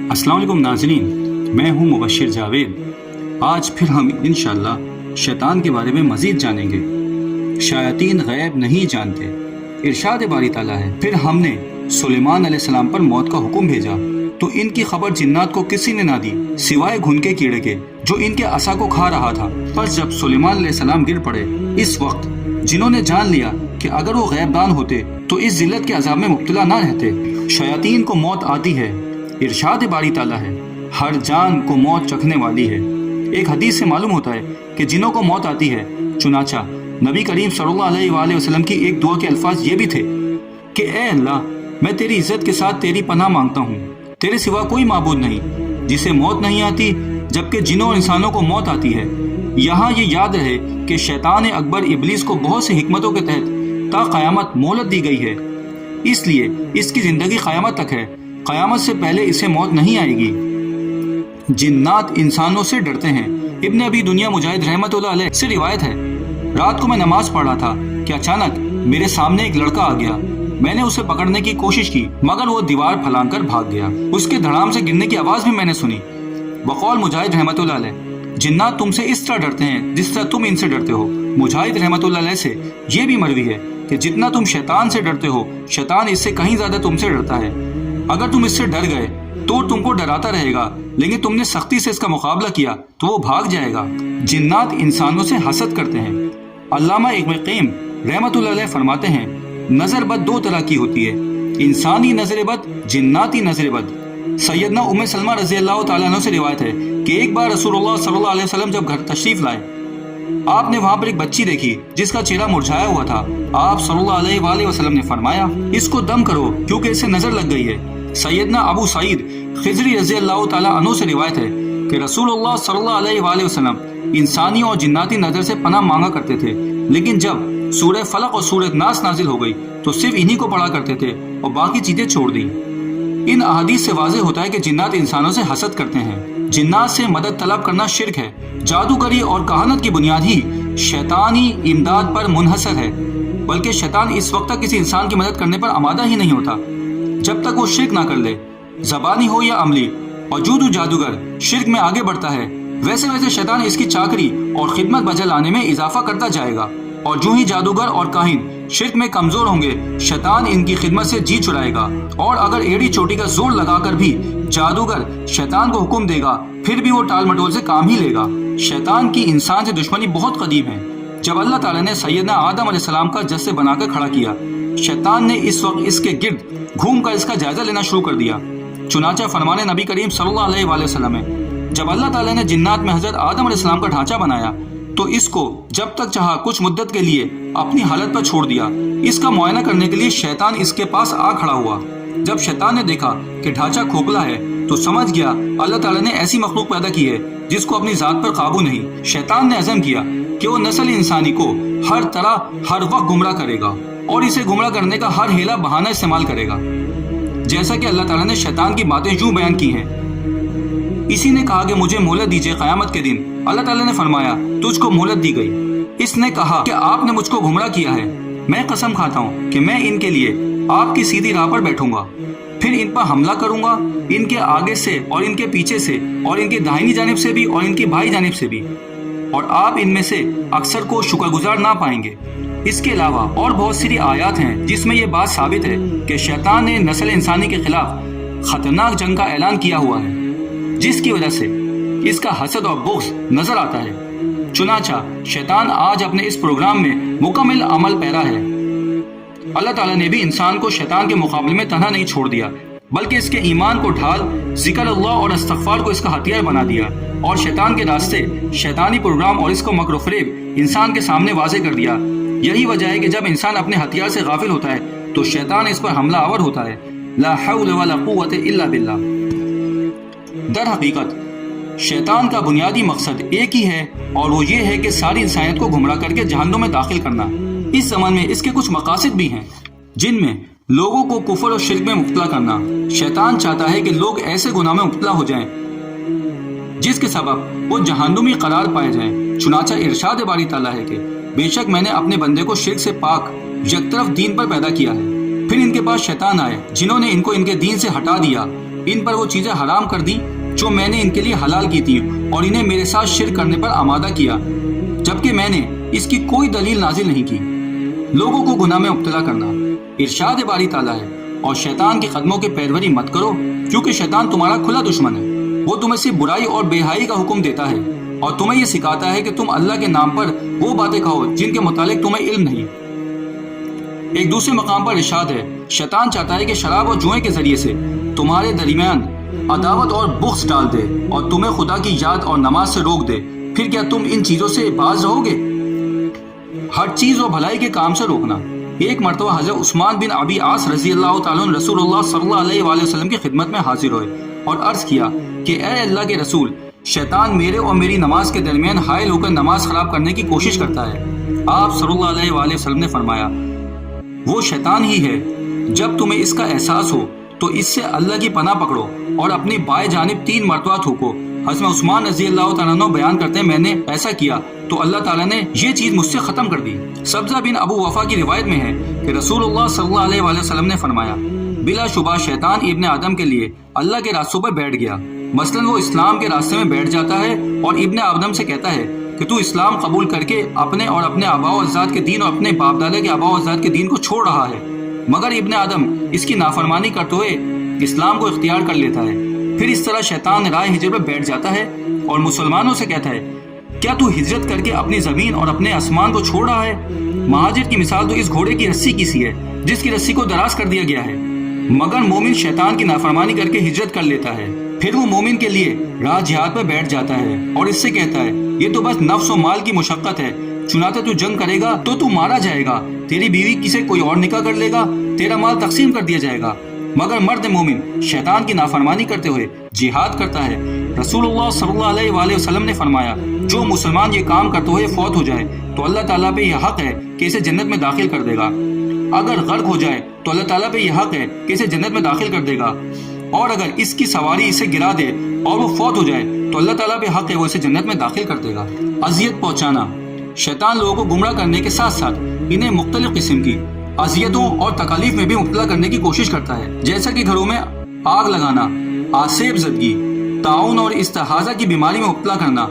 अस्सलाम वालेकुम नाज़रीन, मैं हूं मुबश्शिर जावेद। आज फिर हम इंशाअल्लाह शैतान के बारे में मज़ीद जानेंगे। शायातीन गैब नहीं जानते, इरशाद बारी ताला है। फिर हमने सुलेमान अलैहिस्सलाम पर मौत का हुक्म भेजा तो इनकी खबर जिन्नात को किसी ने ना दी सिवाय घुनके कीड़े के जो इनके असा को खा रहा था। बस जब सुलेमान अलैहिस्सलाम गिर पड़े, इस वक्त जिन्होंने जान लिया कि अगर वो गैबदान होते तो इस जिल्लत के अजाब में मुब्तला ना रहते। शयातीन को मौत आती है, इरशाद बारी ताला है, हर जान को मौत चखने वाली है। एक हदीस से मालूम होता है कि जिन्हों को मौत आती है। चुनाचा नबी करीम सल्लल्लाहु अलैहि वसल्लम की एक दुआ के अल्फाज ये भी थे कि ए अल्लाह, मैं तेरी इज्जत के साथ तेरी पनाह मांगता हूँ, तेरे सिवा कोई माबूद नहीं जिसे मौत नहीं आती, जबकि जिन्हों और इंसानों को मौत आती है। यहाँ ये याद रहे कि शैतान अकबर इबलीस को बहुत सी हिकमतों के तहत ता क़यामत मोहलत दी गई है, इसलिए इसकी ज़िंदगी क़यामत तक है। क़यामत से पहले इसे मौत नहीं आएगी। जिन्नात इंसानों से डरते हैं। इब्न अबी दुनिया मुजाहिद रहमतुल्लाह अलैह से रिवायत है, रात को मैं नमाज पढ़ रहा था कि अचानक मेरे सामने एक लड़का आ गया। मैंने उसे पकड़ने की कोशिश की मगर वो दीवार फलांकर भाग गया। उसके धड़ाम से गिरने की आवाज़ भी मैंने सुनी। बकौल मुजाहिद रहमतुल्लाह अलैह, जिन्नात तुमसे इस तरह डरते हैं जिस तरह तुम इनसे डरते हो। मुजाहिद रहमतुल्लाह अलैह से ये भी मरवी है कि जितना तुम शैतान से डरते हो, शैतान इससे कहीं ज्यादा तुमसे डरता है। अगर तुम इससे डर गए तो तुमको डराता रहेगा, लेकिन तुमने सख्ती से इसका मुकाबला किया तो वो भाग जाएगा। जिन्नात इंसानों से हसद करते हैं। अल्लामा इब्न क़य्यिम रहमतुल्लाह अलैह फरमाते हैं, नजर बद दो तरह की होती है, इंसानी नजर बद, जिन्नाती नजर बद। सैयदना उम्मे सलमा रज़ी अल्लाह तआला अन्हा से रिवायत है कि एक बार रसूलुल्लाह सल्लल्लाहु अलैहि वसल्लम जब घर तशरीफ लाए, आपने वहां पर एक बच्ची देखी जिसका चेहरा मुरझाया हुआ था। आप सल्लल्लाहु अलैहि वसल्लम ने फरमाया, इसको दम करो क्योंकि इसे नजर लग गई है। सैयदना अबू सईद खिजरी रज़ी अल्लाह तआला अन्हु से रिवायत है कि रसूलुल्लाह सल्लल्लाहु अलैहि वसल्लम इंसानी और जिन्नाती नजर से पनाह मांगा करते थे, लेकिन जब सूरह फलक और सूरह नास नाजिल हो गई तो सिर्फ इन्हीं को पढ़ा करते थे और बाकी चीजें छोड़ दी। इन अहादीस से वाज़ेह होता है कि जिन्नात इंसानों से हसद करते हैं। जिन्नात से मदद तलब करना शिर्क है। जादूगरी और कहानत की बुनियाद ही शैतानी इमदाद पर मुनहसर है, बल्कि शैतान इस वक्त तक किसी इंसान की मदद करने पर आमादा ही नहीं होता जब तक वो शिर्क ना कर ले, ज़बानी हो या अमली। और जो जादूगर शिर्क में आगे बढ़ता है, वैसे वैसे शैतान इसकी चाकरी और खिदमत बजा लाने में इजाफा करता जाएगा। और जो ही जादूगर और काहिन शिर्क में कमजोर होंगे, शैतान इनकी खिदमत से जी छुड़ाएगा। और अगर एड़ी चोटी का जोर लगाकर भी जादूगर शैतान को हुक्म देगा, फिर भी वो टाल मटोल से काम ही लेगा। शैतान की इंसान से दुश्मनी बहुत कदीम है। जब अल्लाह ताला ने सैयदना आदम अलैहिस्सलाम का जस्से बनाकर खड़ा किया, शैतान ने इस वक्त इसके गिर्द घूम कर इसका जायजा लेना शुरू कर दिया। चुनाचा फरमाने नबी करीम सल्लल्लाहु अलैहि वसल्लम है, जब अल्लाह ताला ने जिन्नात में हजरत आदम अलैहिस्सलाम का ढांचा बनाया तो इसको जब तक चाहा कुछ मुद्दत के लिए अपनी हालत पर छोड़ दिया। इसका मुआयना करने के लिए शैतान इसके पास आ खड़ा हुआ। जब शैतान ने देखा कि ढांचा खोखला है तो समझ गया अल्लाह ताला ने ऐसी मखलूक पैदा की है जिसको अपनी जात पर काबू नहीं। शैतान ने अज़म किया कि वो नस्ल इंसानी को हर तरह हर वक्त गुमराह करेगा और इसे गुमराह करने का हर हेला बहाना इस्तेमाल करेगा, जैसा कि अल्लाह ताला ने शैतान की बातें यूं बयान की हैं। इसी ने कहा कि मुझे मोहलत दीजिए क़यामत के दिन। अल्लाह ताला ने फरमाया, तुझको मोहलत दी गई। इसने कहा कि आपने मुझको गुमराह किया है, मैं कसम खाता हूँ कि मैं इनके लिए आपकी सीधी राह पर बैठूंगा, फिर इन पर हमला करूंगा, इनके आगे से और इनके पीछे से और इनकी दाहिनी जानिब से भी और इनकी बाई जानिब से भी, और आप इनमें से अक्सर को शुक्रगुजार ना पाएंगे। इसके अलावा और बहुत सी आयात हैं जिसमें यह बात साबित है कि शैतान ने नस्ल इंसानी के खिलाफ खतरनाक जंग का ऐलान किया हुआ है, जिसकी वजह से इसका हसद और बुग़्ज़ नजर आता है। चुनाचा शैतान आज अपने इस प्रोग्राम में मुकम्मल अमल पैरा है। अल्लाह ताला ने भी इंसान को शैतान के मुकाबले में तन्हा नहीं छोड़ दिया, बल्कि इसके ईमान को ढाल, जिक्र अल्लाह और इस्तिग़फ़ार को इसका हथियार बना दिया और शैतान के रास्ते, शैतानी प्रोग्राम और इसको मकर फ़रेब इंसान के सामने वाज़े कर दिया। यही वजह है कि जब इंसान अपने हथियार से गाफिल होता है तो शैतान इस पर हमला आवर होता है। ला हौल वला कुव्वत इल्ला बिल्लाह। दर हकीकत शैतान का बुनियादी मकसद एक ही है और वो ये है कि सारी इंसानियत को गुमराह करके जहन्नुम में दाखिल करना। इस ज़मान में इसके कुछ मकासद भी हैं, जिनमें लोगों को कुफ्र और शिर्क में मुब्तला करना। शैतान चाहता है कि लोग ऐसे गुनाह में मुब्तला हो जाएं जिसके सबब वो जहन्नुमी करार पाए जाएं। चुनाचा इरशाद बारी ताला है कि बेशक मैंने अपने बंदे को शिर्क से पाक यकतरफ दीन पर पैदा किया है। फिर इनके पास शैतान आए जिन्होंने इनको इनके दीन से हटा दिया ان پر وہ چیزیں حرام کر دی جو میں نے ان کے لیے حلال کی تھی اور انہیں میرے ساتھ شرک کرنے پر آمادہ کیا، جبکہ میں نے اس کی کوئی دلیل نازل نہیں کی۔ لوگوں کو گناہ میں مبتلا کرنا۔ ارشاد باری تعالیٰ ہے، اور شیطان کے قدموں کی پیروی مت کرو، کیونکہ شیطان تمہارا کھلا دشمن ہے۔ وہ تمہیں صرف برائی اور بے حیائی کا حکم دیتا ہے اور تمہیں یہ سکھاتا ہے کہ تم اللہ کے نام پر وہ باتیں کہو جن کے متعلق تمہیں علم نہیں۔ ایک دوسرے مقام پر ارشاد ہے، شیطان چاہتا ہے کہ شراب اور جوئے کے ذریعے سے تمہارے درمیان عداوت اور بغض ڈال دے اور تمہیں خدا کی یاد اور نماز سے روک دے۔ پھر کیا تم ان چیزوں سے باز رہو گے؟ ہر چیز اور بھلائی کے کام سے روکنا۔ ایک مرتبہ حضرت عثمان بن ابی عاص رضی اللہ تعالیٰ عنہ رسول اللہ صلی اللہ علیہ وآلہ وسلم کی خدمت میں حاضر ہوئے اور عرض کیا کہ اے اللہ کے رسول، شیطان میرے اور میری نماز کے درمیان حائل ہو کر نماز خراب کرنے کی کوشش کرتا ہے۔ آپ صلی اللہ علیہ وآلہ وسلم نے فرمایا، وہ شیطان ہی ہے۔ جب تمہیں اس کا احساس ہو تو اس سے اللہ کی پناہ پکڑو اور اپنی بائیں جانب 3 مرتبہ تھوکو۔ حضرت عثمان رضی اللہ تعالیٰ عنہ بیان کرتے ہیں، میں نے ایسا کیا تو اللہ تعالیٰ نے یہ چیز مجھ سے ختم کر دی۔ سبزہ بن ابو وفا کی روایت میں ہے کہ رسول اللہ صلی اللہ علیہ وآلہ وسلم نے فرمایا، بلا شبہ شیطان ابن آدم کے لیے اللہ کے راستوں پر بیٹھ گیا۔ مثلاً وہ اسلام کے راستے میں بیٹھ جاتا ہے اور ابن آدم سے کہتا ہے کہ تو اسلام قبول کر کے اپنے اور اپنے آباء و اجداد کے دین اور اپنے باپ دادا کے آباء و اجداد کے دین کو چھوڑ رہا ہے، مگر ابن آدم اس کی نافرمانی کرتے ہوئے اسلام کو اختیار کر لیتا ہے۔ پھر اس طرح شیطان راہ ہجرت پر بیٹھ جاتا ہے اور مسلمانوں سے کہتا ہے، کیا تو ہجرت کر کے اپنی زمین اور اپنے آسمان کو چھوڑ رہا ہے؟ مہاجر کی مثال تو اس گھوڑے کی رسی کی سی ہے جس کی رسی کو دراز کر دیا گیا ہے، مگر مومن شیطان کی نافرمانی کر کے ہجرت کر لیتا ہے۔ پھر وہ مومن کے لیے راہ جہاد پر بیٹھ جاتا ہے اور اس سے کہتا ہے، یہ تو بس نفس و مال کی مشقت ہے، چنانچہ تو جنگ کرے گا تو مارا جائے گا، تیری بیوی کسی کوئی اور نکاح کر لے گا، تیرا مال تقسیم کر دیا جائے گا۔ مگر مرد مومن شیطان کی نافرمانی کرتے ہوئے جہاد کرتا ہے۔ رسول اللہ صلی اللہ علیہ وآلہ وسلم نے فرمایا، جو مسلمان یہ کام کرتے ہوئے فوت ہو جائے تو اللہ تعالیٰ پہ یہ حق ہے کہ اسے جنت میں داخل کر دے گا۔ اگر غرق ہو جائے تو اللہ تعالیٰ پہ یہ حق ہے کہ اسے جنت میں داخل کر دے گا، اور اگر اس کی سواری اسے گرا دے اور وہ فوت ہو جائے تو اللہ تعالیٰ پہ حق ہے وہ اسے جنت میں داخل کر دے گا۔ اذیت پہنچانا۔ شیطان لوگوں کو گمراہ کرنے کے ساتھ ساتھ انہیں مختلف قسم کی اذیتوں اور تکالیف میں بھی مبتلا کرنے کی کوشش کرتا ہے، جیسا کہ گھروں میں آگ لگانا، آسیب زدگی، طاعون اور استحاضہ کی بیماری میں مبتلا کرنا،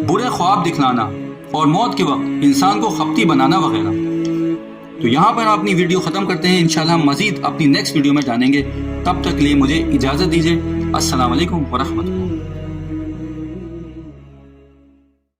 برے خواب دکھلانا اور موت کے وقت انسان کو خپتی بنانا وغیرہ۔ تو یہاں پر ہم اپنی ویڈیو ختم کرتے ہیں، انشاءاللہ ہم مزید اپنی نیکسٹ ویڈیو میں جانیں گے۔ تب تک لیے مجھے اجازت دیجیے۔ السلام علیکم ورحمۃ اللہ۔